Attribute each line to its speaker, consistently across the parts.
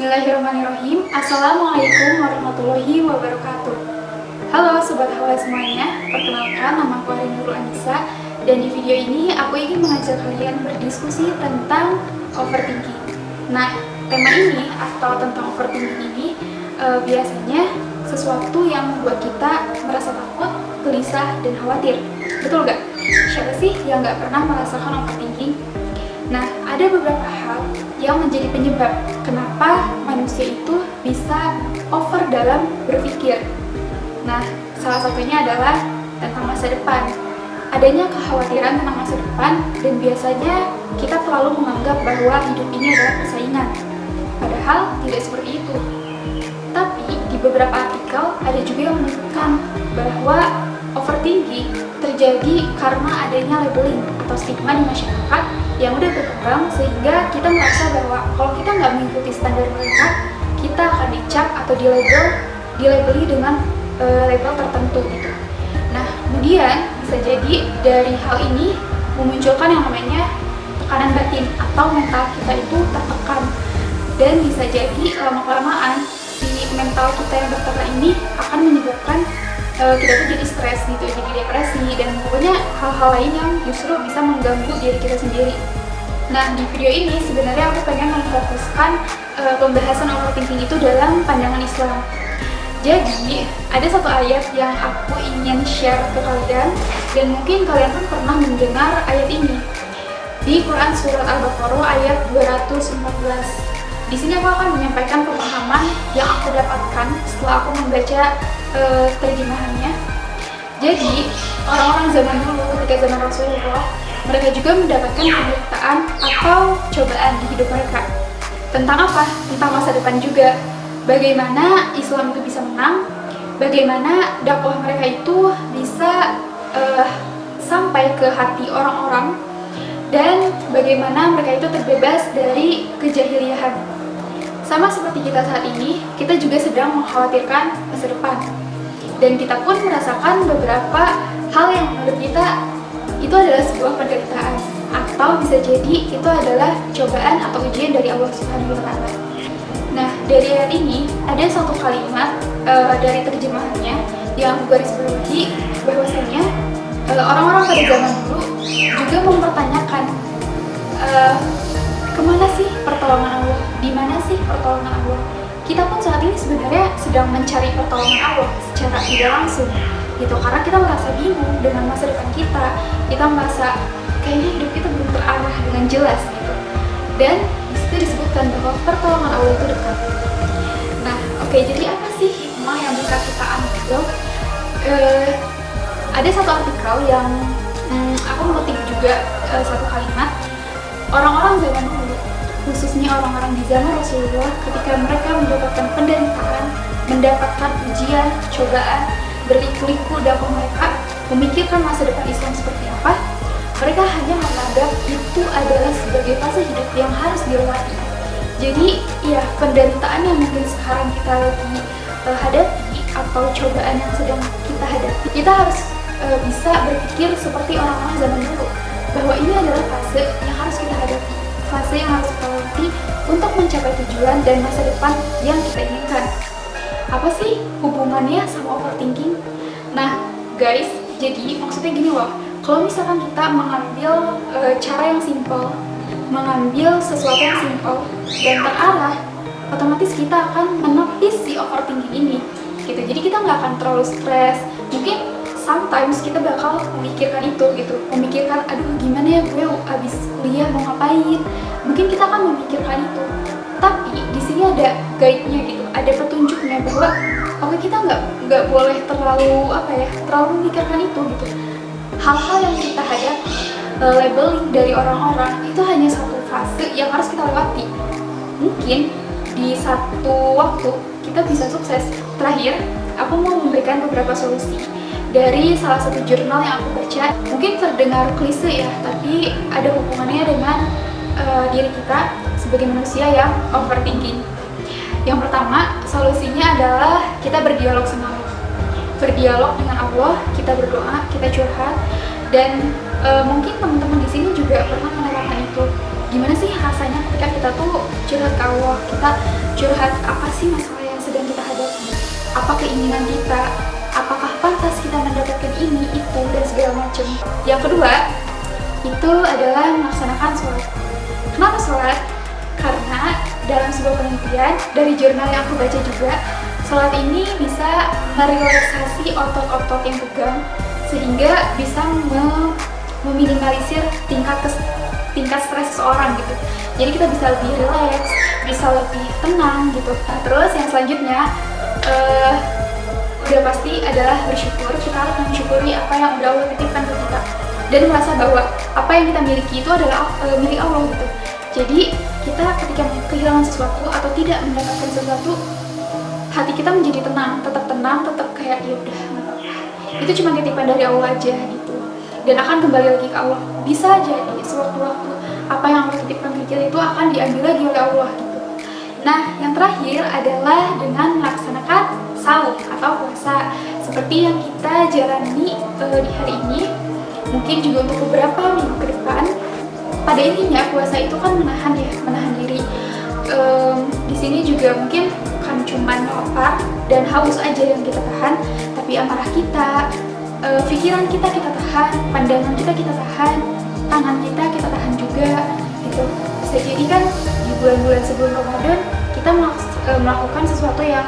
Speaker 1: Bismillahirrahmanirrahim. Assalamualaikum warahmatullahi wabarakatuh. Halo Sobat Hawa semuanya, perkenalkan nama aku Nurul Anissa. Dan di video ini aku ingin mengajak kalian berdiskusi tentang overthinking. Nah, tema ini atau tentang overthinking ini biasanya sesuatu yang membuat kita merasa takut, gelisah, dan khawatir. Betul gak? Siapa sih yang gak pernah merasakan overthinking? Nah, ada beberapa hal yang menjadi penyebab kenapa manusia itu bisa over dalam berpikir. Nah, salah satunya adalah tentang masa depan. Adanya kekhawatiran tentang masa depan, dan biasanya kita terlalu menganggap bahwa hidup ini adalah persaingan. Padahal tidak seperti itu. Tapi di beberapa artikel ada juga yang menunjukkan bahwa overthinking terjadi karena adanya labeling atau stigma di masyarakat yang udah berkembang, sehingga kita merasa bahwa kalau kita nggak mengikuti standar mereka, kita akan dicap atau dilabeli dengan label tertentu gitu. Nah, kemudian bisa jadi dari hal ini memunculkan yang namanya tekanan batin atau mental kita itu tertekan, dan bisa jadi lama-kelamaan si mental kita yang tertekan ini akan menyebabkan kita tuh jadi stres gitu, jadi depresi, dan pokoknya hal-hal lain yang justru bisa mengganggu diri kita sendiri. Nah, di video ini sebenarnya aku pengen memfokuskan pembahasan overthinking itu dalam pandangan Islam. Jadi, ada satu ayat yang aku ingin share ke kalian, dan mungkin kalian pun pernah mendengar ayat ini di Quran Surat Al-Baqarah ayat 214. Di sini aku akan menyampaikan pemahaman yang aku dapatkan setelah aku membaca terjemahannya. Jadi, orang-orang zaman dulu ketika zaman Rasulullah, mereka juga mendapatkan penderitaan atau cobaan di hidup mereka. Tentang apa? Tentang masa depan juga. Bagaimana Islam itu bisa menang, bagaimana dakwah mereka itu bisa sampai ke hati orang-orang, dan bagaimana mereka itu terbebas dari kejahiliahan. Sama seperti kita saat ini, kita juga sedang mengkhawatirkan masa depan. Dan kita pun merasakan beberapa hal yang menurut kita itu adalah sebuah penderitaan, atau bisa jadi itu adalah cobaan atau ujian dari Allah Subhanahu wa Ta'ala. Nah, dari ayat ini ada satu kalimat dari terjemahannya yang aku garis bawahi, bahwasanya orang-orang pada zaman dulu juga mempertanyakan kemana sih pertolongan Allah? Di mana sih pertolongan Allah? Kita pun saat ini sebenarnya sedang mencari pertolongan Allah secara tidak langsung gitu, karena kita merasa bingung dengan masa depan kita. Kita merasa kayaknya hidup kita belum terarah dengan jelas gitu. Dan disitu disebutkan bahwa pertolongan Allah itu dekat. Nah, oke, jadi apa sih hikmah yang bisa kita ambil? Ada satu artikel yang aku mengutip juga satu kalimat. Orang-orang zaman dulu, khususnya orang-orang di zaman Rasulullah, ketika mereka mendapatkan penderitaan, mendapatkan ujian, cobaan, berliku-liku dakwah mereka, memikirkan masa depan Islam seperti apa, mereka hanya menganggap itu adalah sebagai fase hidup yang harus dilewati. Jadi, ya, penderitaan yang mungkin sekarang kita lagi hadapi, atau cobaan yang sedang kita hadapi, kita harus bisa berpikir seperti orang-orang zaman dulu, bahwa ini adalah fase yang harus kita hadapi, fase yang harus kita lalui untuk mencapai tujuan dan masa depan yang kita inginkan. Apa sih hubungannya sama overthinking? Nah, guys, jadi maksudnya gini loh, kalau misalkan kita mengambil cara yang simple, mengambil sesuatu yang simple dan terarah, otomatis kita akan menepis si overthinking ini gitu. Jadi kita nggak akan terlalu stres. Mungkin sometimes kita bakal memikirkan itu gitu, memikirkan aduh gimana ya gue habis kuliah mau ngapain. Mungkin kita akan memikirkan itu, tapi di sini ada guide-nya gitu, ada petunjuknya bahwa oke, kita nggak boleh terlalu memikirkan itu gitu. Hal-hal yang kita hadapi, labeling dari orang-orang itu hanya satu fase yang harus kita lewati. Mungkin di satu waktu kita bisa sukses. Terakhir, aku mau memberikan beberapa solusi dari salah satu jurnal yang aku baca. Mungkin terdengar klise ya, tapi ada hubungannya dengan diri kita sebagai manusia yang overthinking. Yang pertama, solusinya adalah kita berdialog sama Allah. Berdialog dengan Allah, kita berdoa, kita curhat, dan mungkin teman-teman di sini juga pernah menerapkan itu. Gimana sih rasanya ketika kita tuh curhat ke Allah, kita curhat apa sih masalah yang sedang kita hadapi, apa keinginan kita, apakah pantas kita mendapatkan ini, itu, dan segala macam. Yang kedua, itu adalah melaksanakan sholat. Kenapa sholat? Karena dalam sebuah penelitian dari jurnal yang aku baca juga, sholat ini bisa merelaksasi otot-otot yang tegang sehingga bisa meminimalisir tingkat stres seseorang gitu. Jadi kita bisa lebih rileks, bisa lebih tenang gitu. Nah, terus yang selanjutnya udah pasti adalah bersyukur. Kita harus mensyukuri apa yang udah Allah titipkan ke kita dan merasa bahwa apa yang kita miliki itu adalah milik Allah gitu. Jadi kita ketika kehilangan sesuatu atau tidak mendapatkan sesuatu, hati kita menjadi tenang, tetap kayak ya udah nggak apa-apa. Itu cuma titipan dari Allah aja gitu. Dan akan kembali lagi ke Allah. Bisa jadi sewaktu-waktu apa yang Allah titipkan ke kita itu akan diambil lagi oleh Allah gitu. Nah, yang terakhir adalah dengan melaksanakan saum atau puasa seperti yang kita jalani di hari ini, mungkin juga untuk beberapa minggu ke depan. Pada intinya puasa itu kan menahan diri. Di sini juga mungkin kan cuman lapar dan haus aja yang kita tahan, tapi amarah kita, pikiran kita tahan, pandangan kita tahan, tangan kita tahan juga gitu. Bisa jadi kan di bulan-bulan sebelum Ramadan kita melakukan sesuatu yang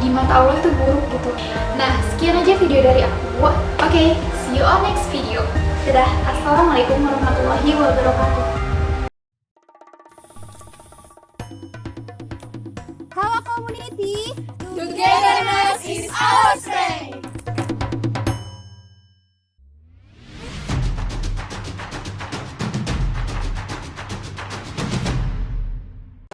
Speaker 1: di mata Allah itu buruk gitu. Nah, sekian aja video dari aku. Oke, see you on next video. Dadah, assalamualaikum warahmatullahi wabarakatuh.
Speaker 2: Halo community,
Speaker 3: Togetherness is our strength.